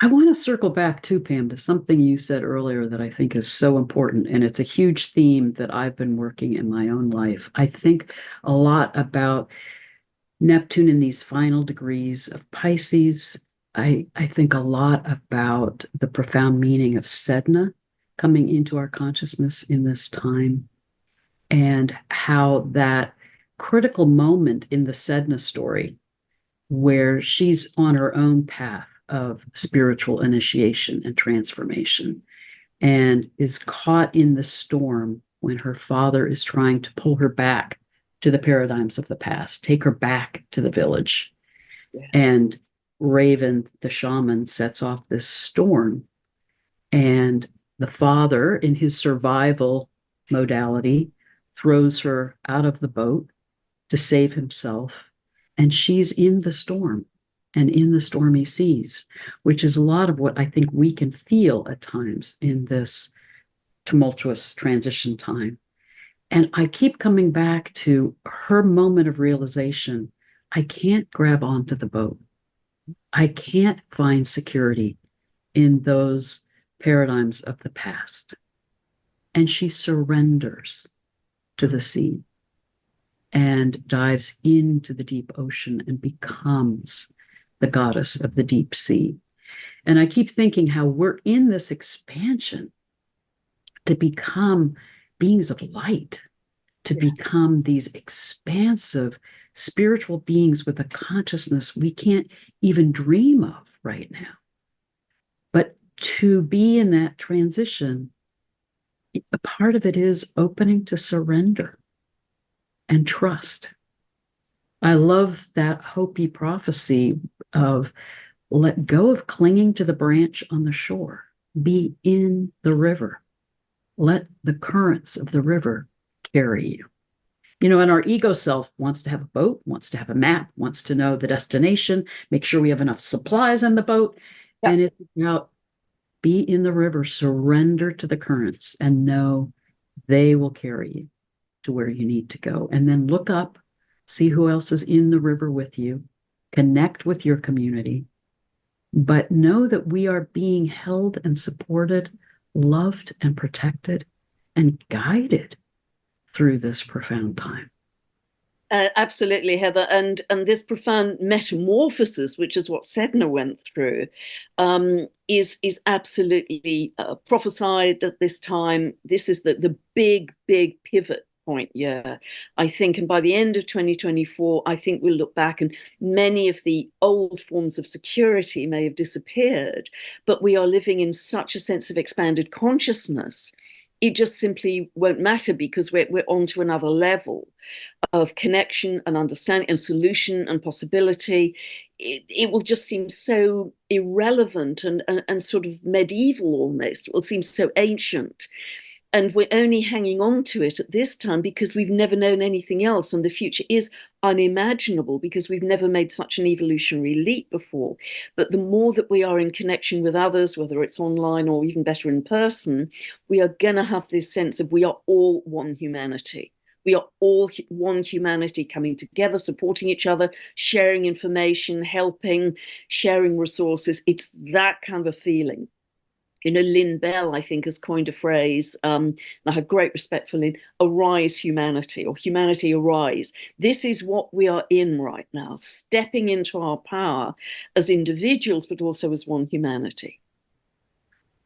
I want to circle back too, Pam, to something you said earlier that I think is so important. And it's a huge theme that I've been working in my own life. I think a lot about Neptune in these final degrees of Pisces. I think a lot about the profound meaning of Sedna coming into our consciousness in this time, and how that critical moment in the Sedna story, where she's on her own path of spiritual initiation and transformation, and is caught in the storm when her father is trying to pull her back to the paradigms of the past, take her back to the village. Yeah. And Raven, the shaman, sets off this storm. And the father, in his survival modality, throws her out of the boat to save himself. And she's in the storm and in the stormy seas, which is a lot of what I think we can feel at times in this tumultuous transition time. And I keep coming back to her moment of realization. I can't grab onto the boat. I can't find security in those paradigms of the past. And she surrenders to the sea and dives into the deep ocean and becomes the goddess of the deep sea. And I keep thinking how we're in this expansion to become beings of light, to become these expansive spiritual beings with a consciousness we can't even dream of right now. But to be in that transition, a part of it is opening to surrender and trust. I love that Hopi prophecy of let go of clinging to the branch on the shore, be in the river. Let the currents of the river carry you. And our ego self wants to have a boat, wants to have a map, wants to know the destination, make sure we have enough supplies on the boat. Yeah. And it's about be in the river, surrender to the currents, and know they will carry you to where you need to go. And then look up, see who else is in the river with you, connect with your community, but know that we are being held and supported, loved and protected, and guided through this profound time. Absolutely, Heather, and this profound metamorphosis, which is what Sedna went through, is absolutely prophesied at this time. This is the big pivot point, yeah, I think. And by the end of 2024, I think we'll look back and many of the old forms of security may have disappeared, but we are living in such a sense of expanded consciousness. It just simply won't matter because we're on to another level of connection and understanding and solution and possibility. It will just seem so irrelevant and sort of medieval almost. It will seem so ancient. And we're only hanging on to it at this time because we've never known anything else. And the future is unimaginable because we've never made such an evolutionary leap before. But the more that we are in connection with others, whether it's online or even better in person, we are going to have this sense of we are all one humanity. We are all one humanity coming together, supporting each other, sharing information, helping, sharing resources. It's that kind of feeling. Lynn Bell, I think, has coined a phrase, and I have great respect for Lynn, arise humanity, or humanity arise. This is what we are in right now, stepping into our power as individuals, but also as one humanity.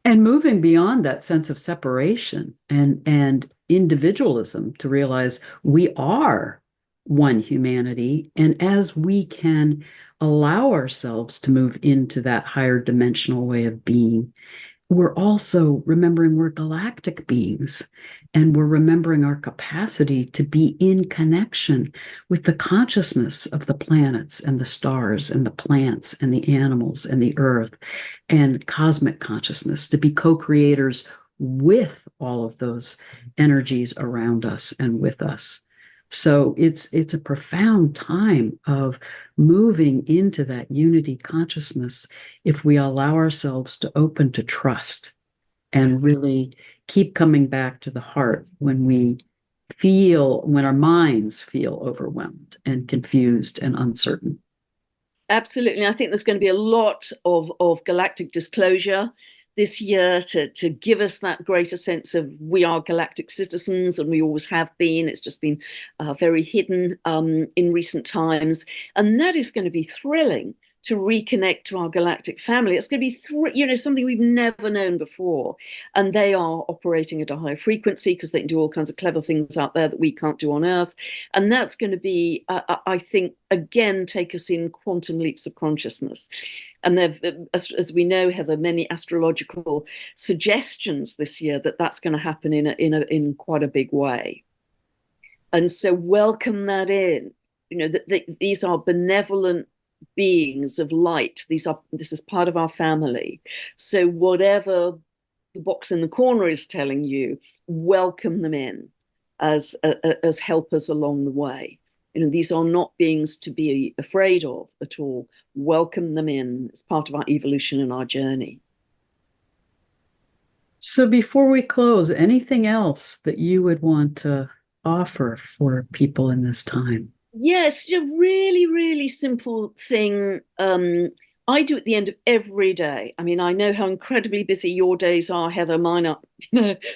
And moving beyond that sense of separation and individualism to realize we are one humanity. And as we can allow ourselves to move into that higher dimensional way of being, we're also remembering we're galactic beings, and we're remembering our capacity to be in connection with the consciousness of the planets and the stars and the plants and the animals and the earth and cosmic consciousness, to be co-creators with all of those energies around us and with us. So it's a profound time of moving into that unity consciousness if we allow ourselves to open to trust and really keep coming back to the heart when our minds feel overwhelmed and confused and uncertain. Absolutely. I think there's going to be a lot of galactic disclosure this year to give us that greater sense of we are galactic citizens, and we always have been. It's just been very hidden in recent times. And that is going to be thrilling to reconnect to our galactic family. It's going to be, something we've never known before. And they are operating at a high frequency because they can do all kinds of clever things out there that we can't do on Earth. And that's going to be, I think, again, take us in quantum leaps of consciousness. And as we know, Heather, many astrological suggestions this year that that's going to happen in quite a big way. And so welcome that in. These are benevolent beings of light. This is part of our family. So whatever the box in the corner is telling you, welcome them in as helpers along the way. These are not beings to be afraid of at all. Welcome them in. It's part of our evolution and our journey. So before we close, anything else that you would want to offer for people in this time? Yes, a really, really simple thing I do at the end of every day. I mean, I know how incredibly busy your days are, Heather. Mine are,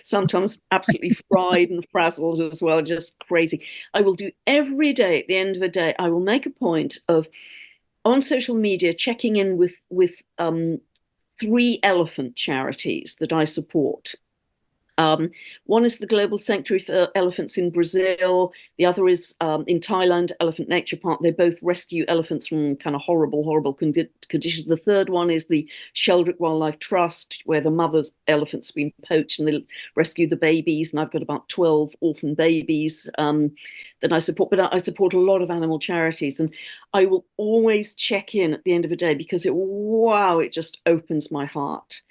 sometimes absolutely fried and frazzled as well, just crazy. I will do every day at the end of a day, I will make a point of on social media checking in with 3 elephant charities that I support. One is the Global Sanctuary for Elephants in Brazil. The other is in Thailand, Elephant Nature Park. They both rescue elephants from kind of horrible conditions. The third one is the Sheldrick Wildlife Trust, where the mother's elephants have been poached and they rescue the babies. And I've got about 12 orphan babies that I support. But I support a lot of animal charities. And I will always check in at the end of the day because it just opens my heart.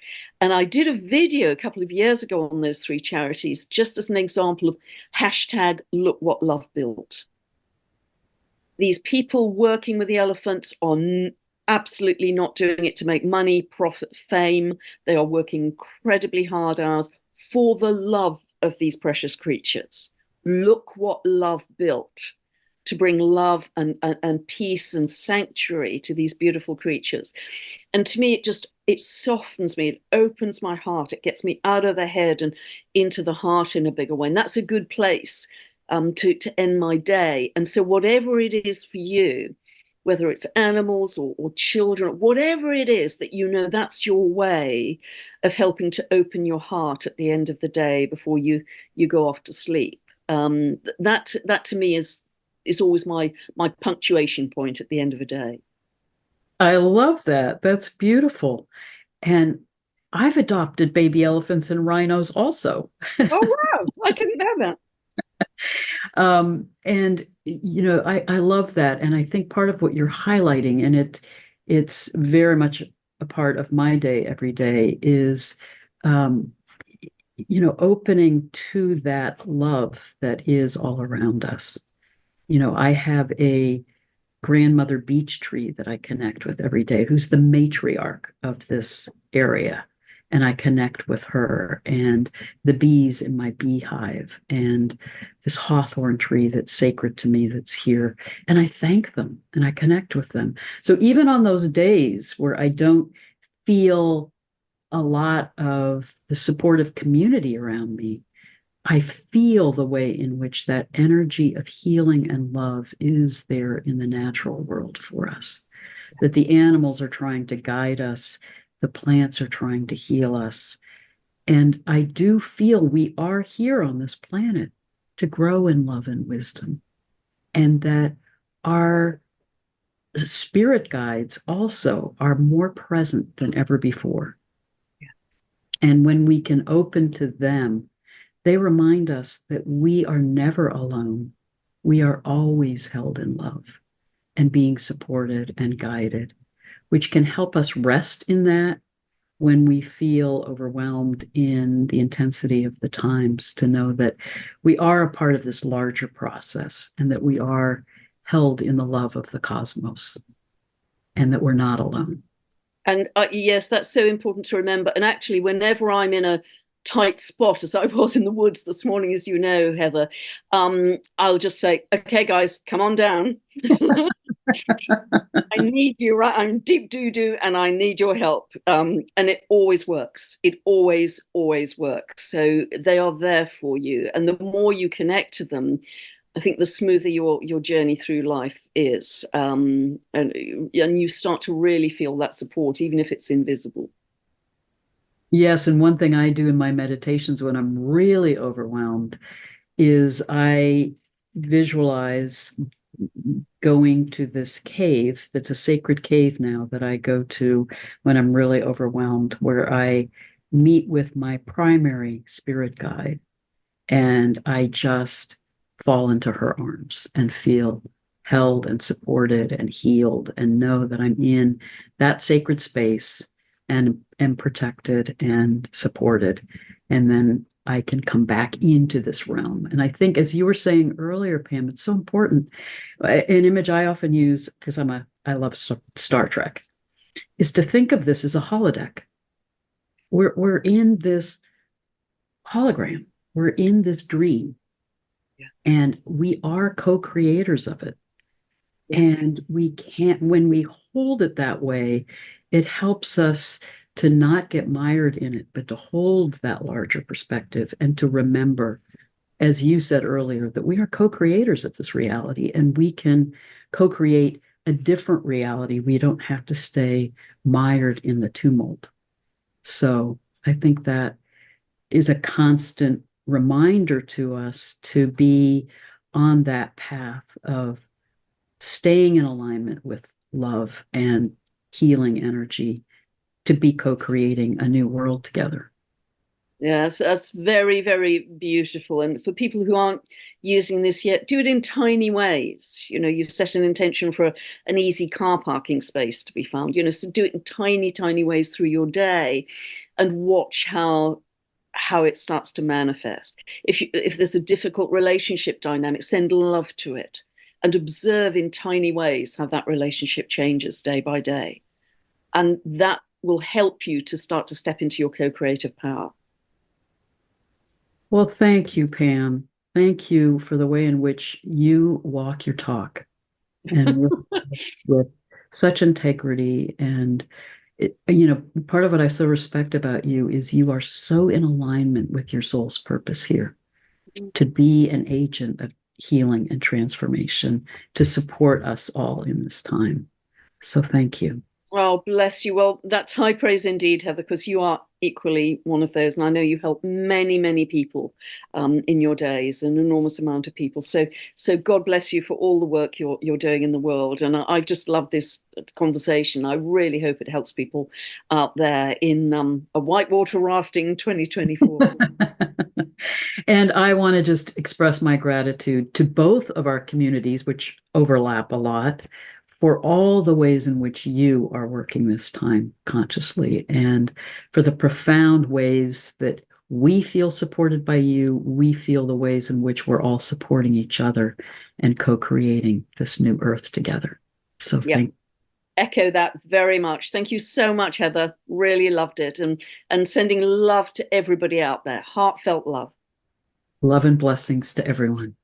And I did a video a couple of years ago on those 3 charities, just as an example of hashtag look what love built. These people working with the elephants are absolutely not doing it to make money, profit, fame. They are working incredibly hard hours for the love of these precious creatures. Look what love built to bring love and peace and sanctuary to these beautiful creatures. And to me, it softens me, it opens my heart, it gets me out of the head and into the heart in a bigger way. And that's a good place to end my day. And so whatever it is for you, whether it's animals or children, whatever it is that you know, that's your way of helping to open your heart at the end of the day before you go off to sleep. That to me is always my punctuation point at the end of a day. I love that. That's beautiful. And I've adopted baby elephants and rhinos also. Oh wow, I didn't know that. And I love that. And I think part of what you're highlighting, and it's very much a part of my day every day, is um, opening to that love that is all around us. I have a grandmother beech tree that I connect with every day, who's the matriarch of this area. And I connect with her and the bees in my beehive and this hawthorn tree that's sacred to me that's here. And I thank them and I connect with them. So even on those days where I don't feel a lot of the supportive community around me, I feel the way in which that energy of healing and love is there in the natural world for us. That the animals are trying to guide us, the plants are trying to heal us. And I do feel we are here on this planet to grow in love and wisdom, and that our spirit guides also are more present than ever before. And when we can open to them, they remind us that we are never alone. We are always held in love and being supported and guided, which can help us rest in that when we feel overwhelmed in the intensity of the times, to know that we are a part of this larger process and that we are held in the love of the cosmos and that we're not alone. And yes, that's so important to remember. And actually, whenever I'm in a tight spot, as I was in the woods this morning, as you know, Heather, I'll just say, "Okay, guys, come on down. I need you, right? I'm deep doo doo, and I need your help." And it always works. It always works. So they are there for you, and the more you connect to them, I think the smoother your journey through life is, and you start to really feel that support, even if it's invisible. Yes, and one thing I do in my meditations when I'm really overwhelmed is I visualize going to this cave that's a sacred cave now that I go to when I'm really overwhelmed, where I meet with my primary spirit guide and I just fall into her arms and feel held and supported and healed and know that I'm in that sacred space and am protected and supported. And then I can come back into this realm. And I think, as you were saying earlier, Pam, it's so important. An image I often use, because I love Star Trek, is to think of this as a holodeck. We're in this hologram. We're in this dream, Yeah. and we are co-creators of it. Yeah. And we can't, when we hold it that way, it helps us to not get mired in it, but to hold that larger perspective and to remember, as you said earlier, that we are co-creators of this reality and we can co-create a different reality. We don't have to stay mired in the tumult. So I think that is a constant reminder to us to be on that path of staying in alignment with love and healing energy, to be co-creating a new world together. Yes, that's very, very beautiful. And for people who aren't using this yet, do it in tiny ways. You've set an intention for an easy car parking space to be found. So do it in tiny, tiny ways through your day, and watch how it starts to manifest. If there's a difficult relationship dynamic, send love to it. and observe in tiny ways how that relationship changes day by day. And that will help you to start to step into your co-creative power. Well, thank you, Pam. Thank you for the way in which you walk your talk and with such integrity. And part of what I so respect about you is you are so in alignment with your soul's purpose here to be an agent of healing and transformation to support us all in this time. So thank you. Oh, bless you. Well, that's high praise indeed, Heather, because you are equally one of those. And I know you help many, many people in your days, an enormous amount of people. So God bless you for all the work you're doing in the world. And I just love this conversation. I really hope it helps people out there in a whitewater rafting 2024. And I want to just express my gratitude to both of our communities, which overlap a lot, for all the ways in which you are working this time consciously and for the profound ways that we feel supported by you. We feel the ways in which we're all supporting each other and co-creating this new earth together. So Yeah. thank Echo that very much. Thank you so much, Heather. Really loved it. And sending love to everybody out there. Heartfelt love. love and blessings to everyone.